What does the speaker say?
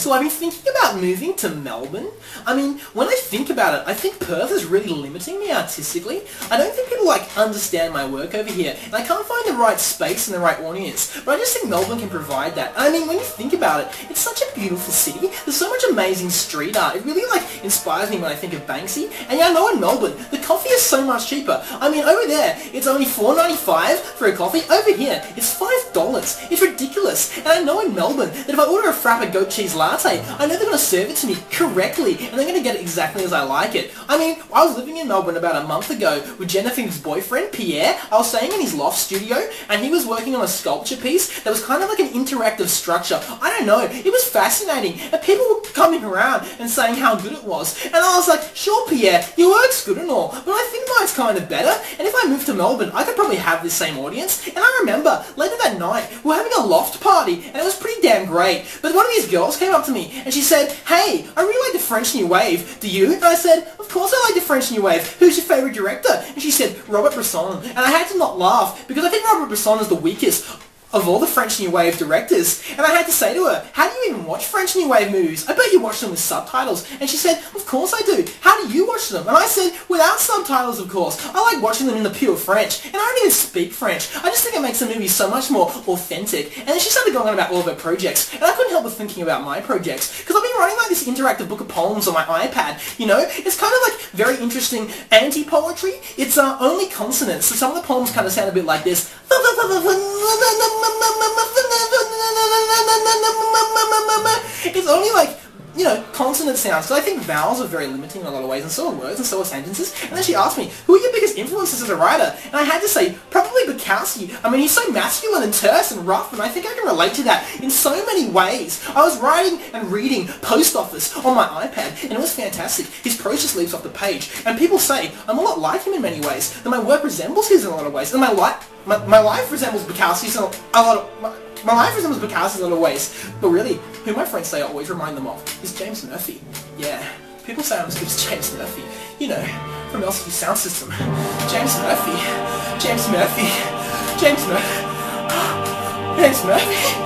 So I've been thinking about moving to Melbourne. I mean, when I think about it, I think Perth is really limiting me artistically. I don't think people understand my work over here, and I can't find the right space and the right audience, but I just think Melbourne can provide that. I mean, when you think about it, it's such a beautiful city. There's so much amazing street art. It really inspires me when I think of Banksy. And yeah, I know in Melbourne, the coffee is so much cheaper. I mean, over there, it's only $4.95 for a coffee. Over here, it's $5. It's ridiculous. And I know in Melbourne that if I order a Frappa goat cheese latte, I know they're going to serve it to me correctly, and they're going to get it exactly as I like it. I mean, I was living in Melbourne about a month ago with Jennifer's boyfriend, Pierre. I was staying in his loft studio, and he was working on a sculpture piece that was kind of like an interactive structure. I don't know, it was fascinating, and people were coming around and saying how good it was. And I was like, sure Pierre, your work's good and all, but I think mine's kind of better, and if I moved to Melbourne, I could probably have this same audience. And I remember, later that night, we were having a loft party, and it was pretty damn great. But one of these girls came up to me, and she said, hey, I really like the French New Wave. Do you? And I said, of course I like the French New Wave. Who's your favourite director? And she said, Robert Bresson. And I had to not laugh, because I think Robert Bresson is the weakest of all the French New Wave directors. And I had to say to her, how do you even watch French New Wave movies? I bet you watch them with subtitles. And she said, of course I do. How do you watch them? And I said, without subtitles, of course. I like watching them in the pure French. And I don't even speak French. I just think it makes the movie so much more authentic. And then she started going on about all of her projects. And I couldn't help but thinking about my projects. Because I've been writing this interactive book of poems on my iPad. You know, it's kind of very interesting anti-poetry. It's only consonants. So some of the poems kind of sound a bit like this. It's only you know, consonant sounds, because I think vowels are very limiting in a lot of ways, and so are words, and so are sentences. And then she asked me, who are your biggest influences as a writer? And I had to say, probably Bukowski. I mean, he's so masculine and terse and rough, and I think I can relate to that in so many ways. I was writing and reading Post Office on my iPad, and it was fantastic. His prose just leaps off the page, and people say I'm a lot like him in many ways, that my work resembles his in a lot of ways, and my life resembles Bukowski's in a lot of... My life resembles Bukowski's in a lot of ways, but really, who my friends say I always remind them of is James Murphy. Yeah, people say I'm as good as James Murphy. You know, from LCD Sound System. James Murphy. James Murphy. James Murphy. James Murphy.